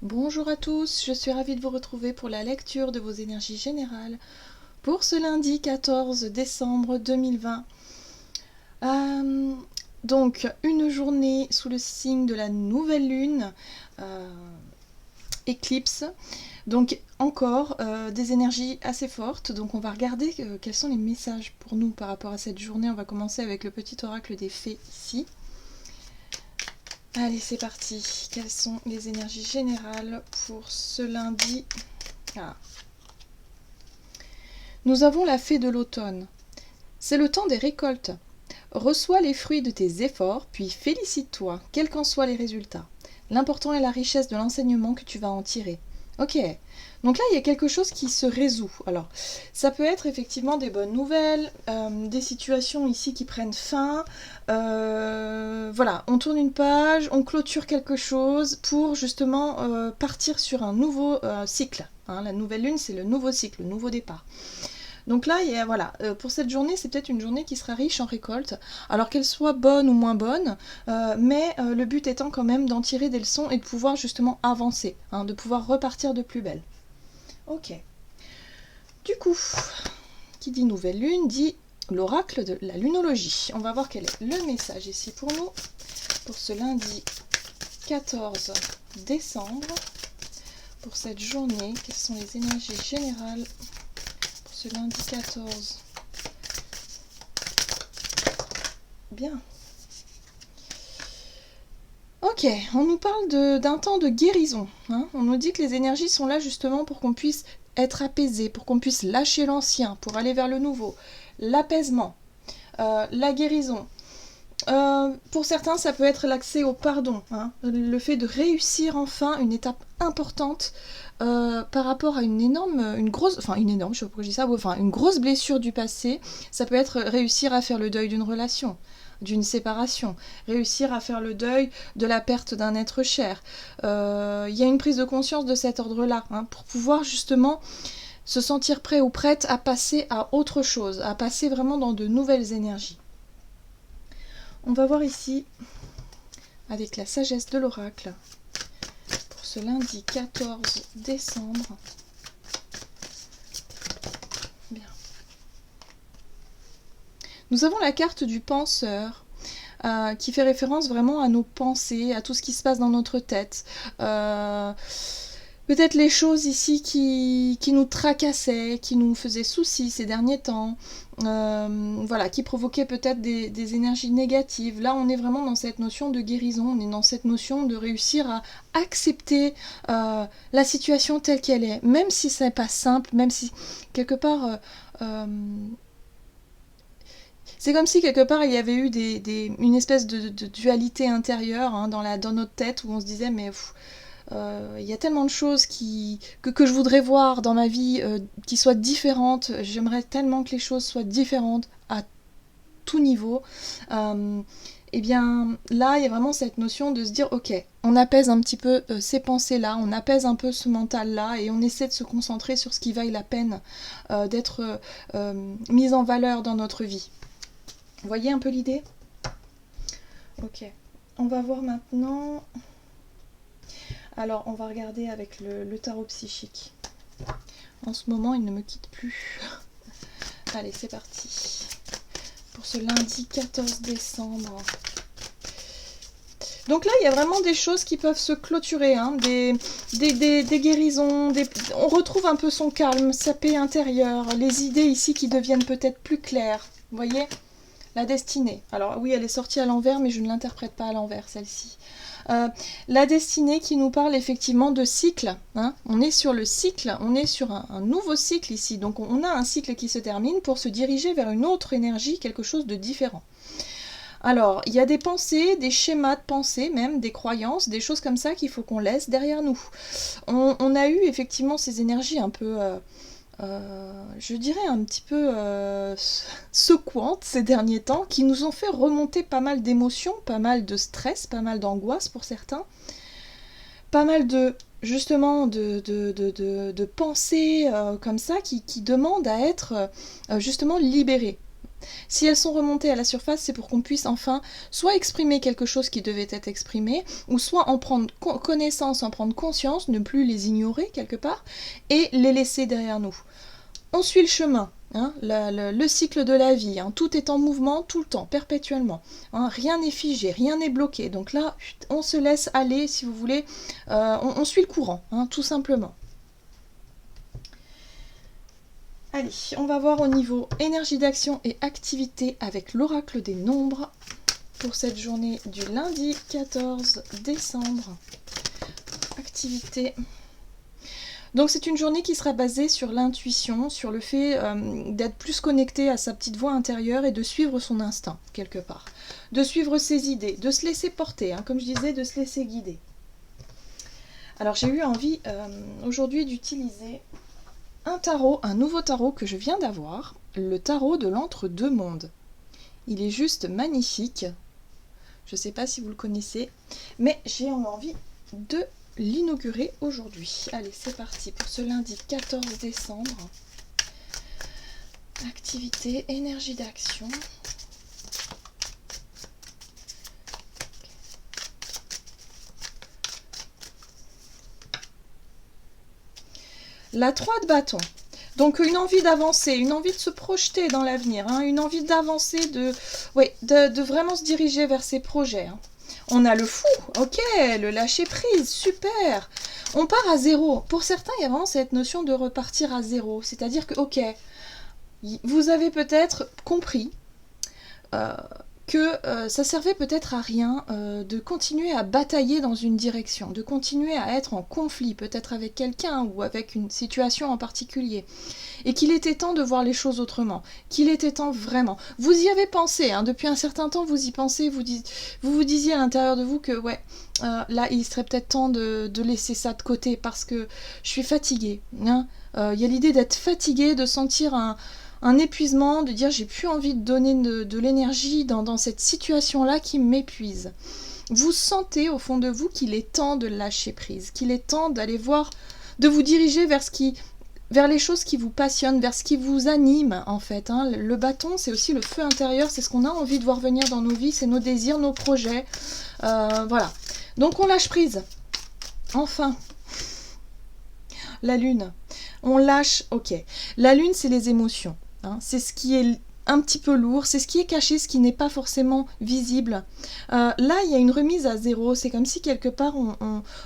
Bonjour à tous, je suis ravie de vous retrouver pour la lecture de vos énergies générales pour ce lundi 14 décembre 2020. Euh, donc, une journée sous le signe de la nouvelle lune, éclipse. Donc, encore des énergies assez fortes. Donc, on va regarder quels sont les messages pour nous par rapport à cette journée. On va commencer avec le petit oracle des fées ici. Allez, c'est parti. Quelles sont les énergies générales pour ce lundi? Nous avons la fée de l'automne. C'est le temps des récoltes. Reçois les fruits de tes efforts, puis félicite-toi, quels qu'en soient les résultats. L'important est la richesse de l'enseignement que tu vas en tirer. Ok, donc là il y a quelque chose qui se résout. Alors, ça peut être effectivement des bonnes nouvelles, des situations ici qui prennent fin. Voilà, on tourne une page, on clôture quelque chose pour justement partir sur un nouveau cycle. Hein, la nouvelle lune, c'est le nouveau cycle, le nouveau départ. Donc là, voilà, pour cette journée, c'est peut-être une journée qui sera riche en récoltes, alors qu'elle soit bonne ou moins bonne, mais le but étant quand même d'en tirer des leçons et de pouvoir justement avancer, hein, de pouvoir repartir de plus belle. Ok. Du coup, qui dit nouvelle lune dit l'oracle de la lunologie. On va voir quel est le message ici pour nous, pour ce lundi 14 décembre, pour cette journée. Quelles sont les énergies générales ce lundi 14. Bien. Ok, on nous parle d'un temps de guérison. Hein. On nous dit que les énergies sont là justement pour qu'on puisse être apaisé, pour qu'on puisse lâcher l'ancien, pour aller vers le nouveau. L'apaisement, la guérison. Pour certains, ça peut être l'accès au pardon, hein. Le fait de réussir enfin une étape importante par rapport à une grosse blessure du passé. Ça peut être réussir à faire le deuil d'une relation, d'une séparation, réussir à faire le deuil de la perte d'un être cher. Y a une prise de conscience de cet ordre-là, hein, pour pouvoir justement se sentir prêt ou prête à passer à autre chose, à passer vraiment dans de nouvelles énergies. On va voir ici, avec la sagesse de l'oracle, pour ce lundi 14 décembre. Bien. Nous avons la carte du penseur, qui fait référence vraiment à nos pensées, à tout ce qui se passe dans notre tête. Peut-être les choses ici qui nous tracassaient, qui nous faisaient souci ces derniers temps, voilà, qui provoquaient peut-être des énergies négatives. Là, on est vraiment dans cette notion de guérison, on est dans cette notion de réussir à accepter la situation telle qu'elle est, même si ce n'est pas simple, même si quelque part... c'est comme si quelque part il y avait eu une espèce de dualité intérieure, hein, dans notre tête où on se disait mais... Il y a tellement de choses que je voudrais voir dans ma vie qui soient différentes. J'aimerais tellement que les choses soient différentes à tout niveau. Et bien là, il y a vraiment cette notion de se dire, ok, on apaise un petit peu ces pensées-là, on apaise un peu ce mental-là et on essaie de se concentrer sur ce qui vaille la peine d'être mis en valeur dans notre vie. Vous voyez un peu l'idée? Ok. On va voir maintenant... Alors, on va regarder avec le tarot psychique. En ce moment, il ne me quitte plus. Allez, c'est parti. Pour ce lundi 14 décembre. Donc là, il y a vraiment des choses qui peuvent se clôturer, hein, des guérisons, on retrouve un peu son calme, sa paix intérieure, les idées ici qui deviennent peut-être plus claires. Vous voyez? La destinée. Alors oui, elle est sortie à l'envers, mais je ne l'interprète pas à l'envers, celle-ci. La destinée qui nous parle effectivement de cycle, hein. On est sur le cycle, on est sur un nouveau cycle ici, donc on a un cycle qui se termine pour se diriger vers une autre énergie, quelque chose de différent. Alors, il y a des pensées, des schémas de pensée même, des croyances, des choses comme ça qu'il faut qu'on laisse derrière nous. On a eu effectivement ces énergies un peu... je dirais un petit peu secouantes ces derniers temps, qui nous ont fait remonter pas mal d'émotions, pas mal de stress, pas mal d'angoisse pour certains, pas mal de justement de pensées comme ça qui demandent à être justement libérées. Si elles sont remontées à la surface, c'est pour qu'on puisse enfin soit exprimer quelque chose qui devait être exprimé, ou soit en prendre connaissance, en prendre conscience, ne plus les ignorer quelque part, et les laisser derrière nous. On suit le chemin, hein, le cycle de la vie, hein, tout est en mouvement tout le temps, perpétuellement. Hein, rien n'est figé, rien n'est bloqué. Donc là, on se laisse aller, si vous voulez, on suit le courant, hein, tout simplement. Allez, on va voir au niveau énergie d'action et activité avec l'oracle des nombres pour cette journée du lundi 14 décembre. Activité. Donc c'est une journée qui sera basée sur l'intuition, sur le fait d'être plus connecté à sa petite voix intérieure et de suivre son instinct, quelque part. De suivre ses idées, de se laisser porter, hein, comme je disais, de se laisser guider. Alors j'ai eu envie aujourd'hui d'utiliser un tarot, un nouveau tarot que je viens d'avoir, le tarot de l'entre-deux-mondes. Il est juste magnifique. Je ne sais pas si vous le connaissez, mais j'ai envie de l'inaugurer aujourd'hui. Allez, c'est parti pour ce lundi 14 décembre. Activité, énergie d'action. La 3 de bâton. Donc une envie d'avancer, une envie de se projeter dans l'avenir, hein, une envie d'avancer, de vraiment se diriger vers ses projets. Hein. On a le fou, ok, le lâcher prise, super. On part à zéro. Pour certains, il y a vraiment cette notion de repartir à zéro. C'est-à-dire que, ok, vous avez peut-être compris que ça servait peut-être à rien de continuer à batailler dans une direction, de continuer à être en conflit peut-être avec quelqu'un ou avec une situation en particulier, et qu'il était temps de voir les choses autrement, qu'il était temps vraiment. Vous y avez pensé, hein, depuis un certain temps vous y pensez, vous vous disiez à l'intérieur de vous que ouais, là il serait peut-être temps de laisser ça de côté parce que je suis fatiguée. Hein. Y a l'idée d'être fatiguée, de sentir un épuisement, de dire j'ai plus envie de donner de l'énergie dans cette situation-là qui m'épuise. Vous sentez au fond de vous qu'il est temps de lâcher prise, qu'il est temps d'aller voir, de vous diriger vers les choses qui vous passionnent, vers ce qui vous anime en fait. Hein. Le bâton, c'est aussi le feu intérieur, c'est ce qu'on a envie de voir venir dans nos vies, c'est nos désirs, nos projets. Voilà. Donc on lâche prise. Enfin. La lune. On lâche, ok. La lune, c'est les émotions. Hein, c'est ce qui est un petit peu lourd, c'est ce qui est caché, ce qui n'est pas forcément visible. Là, il y a une remise à zéro, c'est comme si quelque part,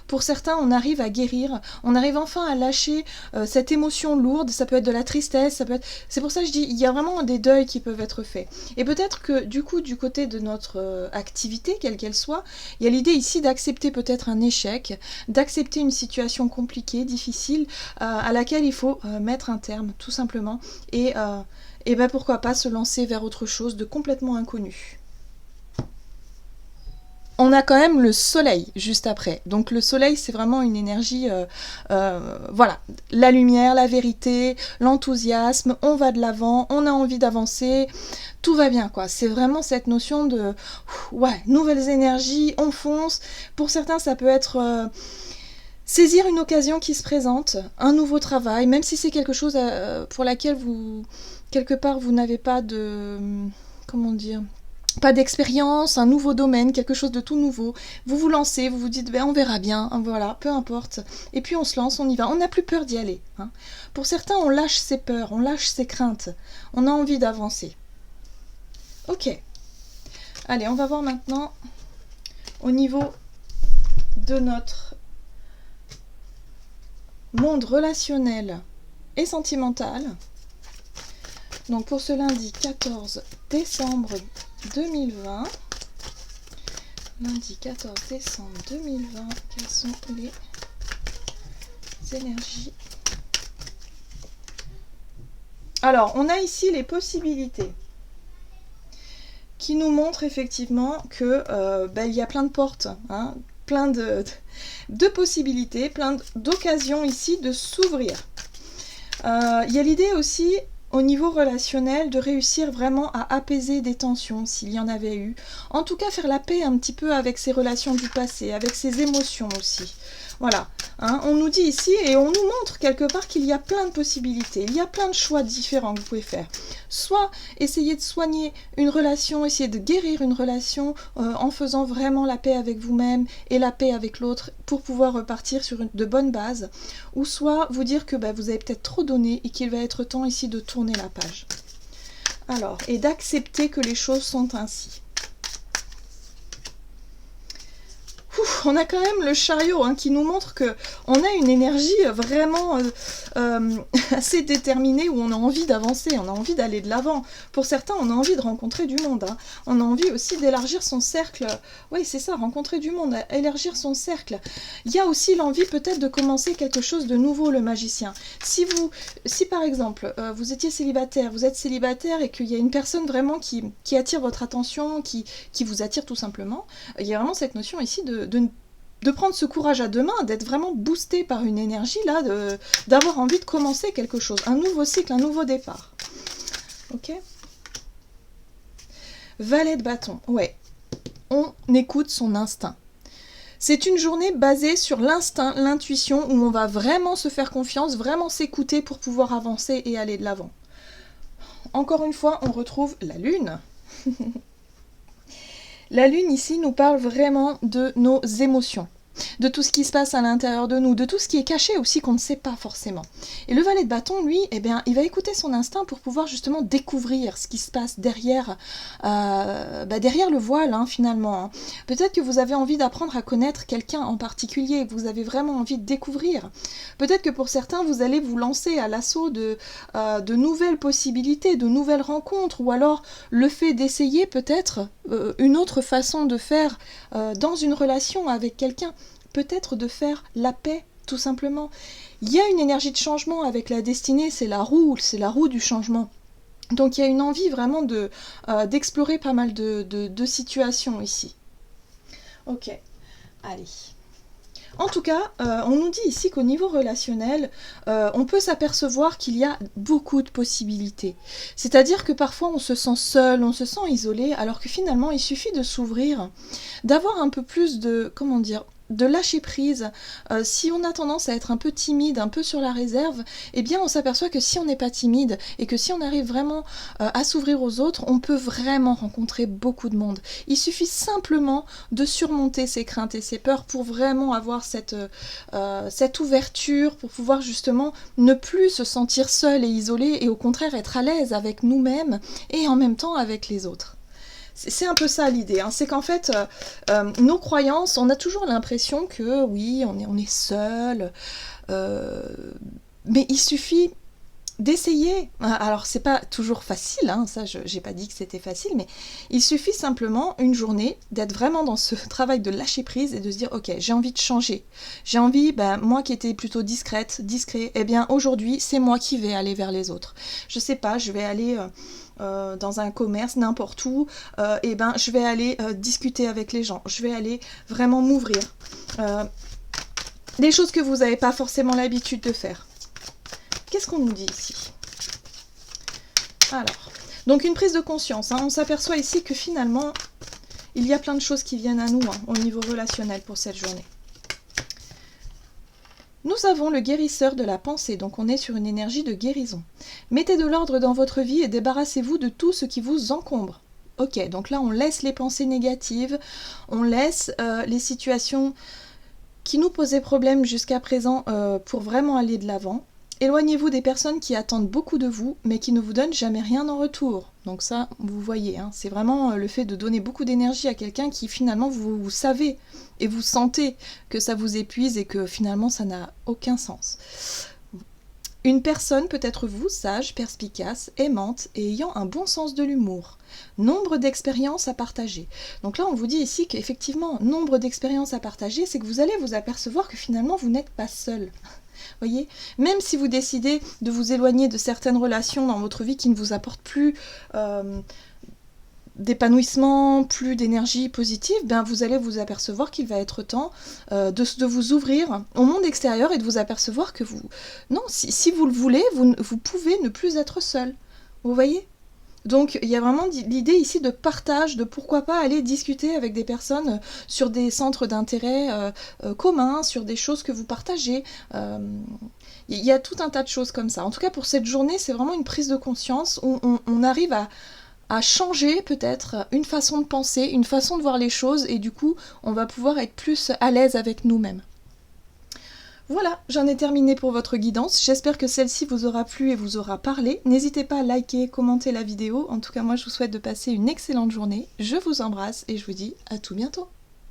pour certains, on arrive à guérir, on arrive enfin à lâcher cette émotion lourde, ça peut être de la tristesse, ça peut être... C'est pour ça que je dis, il y a vraiment des deuils qui peuvent être faits. Et peut-être que du coup, du côté de notre activité, quelle qu'elle soit, il y a l'idée ici d'accepter peut-être un échec, d'accepter une situation compliquée, difficile, à laquelle il faut mettre un terme, tout simplement, et ben pourquoi pas se lancer vers autre chose de complètement inconnu. On a quand même le soleil juste après. Donc le soleil, c'est vraiment une énergie, voilà, la lumière, la vérité, l'enthousiasme, on va de l'avant, on a envie d'avancer, tout va bien, quoi. C'est vraiment cette notion de, ouais, nouvelles énergies, on fonce. Pour certains, ça peut être... saisir une occasion qui se présente, un nouveau travail, même si c'est quelque chose pour laquelle vous, quelque part, vous n'avez pas de... Comment dire ? Pas d'expérience, un nouveau domaine, quelque chose de tout nouveau. Vous vous lancez, vous vous dites, ben, on verra bien, hein, voilà, peu importe. Et puis on se lance, on y va. On n'a plus peur d'y aller. Hein. Pour certains, on lâche ses peurs, on lâche ses craintes. On a envie d'avancer. Ok. Allez, on va voir maintenant au niveau de notre monde relationnel et sentimental. Donc pour ce lundi 14 décembre 2020, lundi 14 décembre 2020, quelles sont les énergies? Alors, on a ici les possibilités qui nous montrent effectivement que il y a plein de portes, hein, plein de possibilités, plein d'occasions ici de s'ouvrir. Il y a l'idée aussi, au niveau relationnel, de réussir vraiment à apaiser des tensions s'il y en avait eu. En tout cas, faire la paix un petit peu avec ses relations du passé, avec ses émotions aussi. Voilà, hein, on nous dit ici et on nous montre quelque part qu'il y a plein de possibilités, il y a plein de choix différents que vous pouvez faire. Soit essayer de soigner une relation, essayer de guérir une relation en faisant vraiment la paix avec vous-même et la paix avec l'autre pour pouvoir repartir sur de bonnes bases. Ou soit vous dire que vous avez peut-être trop donné et qu'il va être temps ici de tourner la page. Alors, et d'accepter que les choses sont ainsi. On a quand même le chariot qui nous montre que on a une énergie vraiment assez déterminée où on a envie d'avancer, on a envie d'aller de l'avant. Pour certains, on a envie de rencontrer du monde. On a envie aussi d'élargir son cercle. Oui, c'est ça, rencontrer du monde, élargir son cercle. Il y a aussi l'envie peut-être de commencer quelque chose de nouveau, le magicien. Si par exemple, vous étiez célibataire, vous êtes célibataire et qu'il y a une personne vraiment qui attire votre attention, qui vous attire tout simplement, il y a vraiment cette notion ici de prendre ce courage à deux mains, d'être vraiment boosté par une énergie, là, d'avoir envie de commencer quelque chose, un nouveau cycle, un nouveau départ. Ok ? Valet de bâton, ouais, on écoute son instinct. C'est une journée basée sur l'instinct, l'intuition, où on va vraiment se faire confiance, vraiment s'écouter pour pouvoir avancer et aller de l'avant. Encore une fois, on retrouve la lune. La lune ici nous parle vraiment de nos émotions, de tout ce qui se passe à l'intérieur de nous, de tout ce qui est caché aussi qu'on ne sait pas forcément. Et le valet de bâton, lui, il va écouter son instinct pour pouvoir justement découvrir ce qui se passe derrière, derrière le voile finalement. Peut-être que vous avez envie d'apprendre à connaître quelqu'un en particulier, vous avez vraiment envie de découvrir. Peut-être que pour certains, vous allez vous lancer à l'assaut de nouvelles possibilités, de nouvelles rencontres, ou alors le fait d'essayer peut-être une autre façon de faire dans une relation avec quelqu'un. Peut-être de faire la paix, tout simplement. Il y a une énergie de changement avec la destinée, c'est la roue du changement. Donc il y a une envie vraiment d'explorer pas mal de situations ici. Ok, allez. En tout cas, on nous dit ici qu'au niveau relationnel, on peut s'apercevoir qu'il y a beaucoup de possibilités. C'est-à-dire que parfois on se sent seul, on se sent isolé, alors que finalement il suffit de s'ouvrir, d'avoir un peu plus de lâcher prise. Si on a tendance à être un peu timide, un peu sur la réserve, eh bien on s'aperçoit que si on n'est pas timide et que si on arrive vraiment à s'ouvrir aux autres, on peut vraiment rencontrer beaucoup de monde. Il suffit simplement de surmonter ses craintes et ses peurs pour vraiment avoir cette ouverture, pour pouvoir justement ne plus se sentir seul et isolé et au contraire être à l'aise avec nous-mêmes et en même temps avec les autres. C'est un peu ça l'idée, c'est qu'en fait, nos croyances, on a toujours l'impression que oui, on est seul, mais il suffit d'essayer. Alors c'est pas toujours facile, ça j'ai pas dit que c'était facile, mais il suffit simplement une journée d'être vraiment dans ce travail de lâcher prise et de se dire ok, j'ai envie de changer, j'ai envie, moi qui étais plutôt discret, eh bien aujourd'hui c'est moi qui vais aller vers les autres. Je sais pas, je vais aller dans un commerce, n'importe où, je vais aller discuter avec les gens, je vais aller vraiment m'ouvrir. Des choses que vous n'avez pas forcément l'habitude de faire. Qu'est-ce qu'on nous dit ici? Alors, donc une prise de conscience. On s'aperçoit ici que finalement, il y a plein de choses qui viennent à nous au niveau relationnel pour cette journée. Nous avons le guérisseur de la pensée, donc on est sur une énergie de guérison. Mettez de l'ordre dans votre vie et débarrassez-vous de tout ce qui vous encombre. Ok, donc là on laisse les pensées négatives, on laisse les situations qui nous posaient problème jusqu'à présent pour vraiment aller de l'avant. Éloignez-vous des personnes qui attendent beaucoup de vous, mais qui ne vous donnent jamais rien en retour. Donc ça, vous voyez, c'est vraiment le fait de donner beaucoup d'énergie à quelqu'un qui finalement, vous savez et vous sentez que ça vous épuise et que finalement, ça n'a aucun sens. Une personne peut être vous, sage, perspicace, aimante et ayant un bon sens de l'humour. Nombre d'expériences à partager. Donc là, on vous dit ici qu'effectivement, nombre d'expériences à partager, c'est que vous allez vous apercevoir que finalement, vous n'êtes pas seul. Voyez, même si vous décidez de vous éloigner de certaines relations dans votre vie qui ne vous apportent plus d'épanouissement, plus d'énergie positive, ben vous allez vous apercevoir qu'il va être temps de vous ouvrir au monde extérieur et de vous apercevoir que vous... Non, si vous le voulez, vous pouvez ne plus être seul. Vous voyez ? Donc il y a vraiment l'idée ici de partage, de pourquoi pas aller discuter avec des personnes sur des centres d'intérêt communs, sur des choses que vous partagez. Il y a tout un tas de choses comme ça. En tout cas pour cette journée, c'est vraiment une prise de conscience où on arrive à changer peut-être une façon de penser, une façon de voir les choses, et du coup on va pouvoir être plus à l'aise avec nous-mêmes. Voilà, j'en ai terminé pour votre guidance. J'espère que celle-ci vous aura plu et vous aura parlé. N'hésitez pas à liker, commenter la vidéo. En tout cas, moi, je vous souhaite de passer une excellente journée. Je vous embrasse et je vous dis à tout bientôt.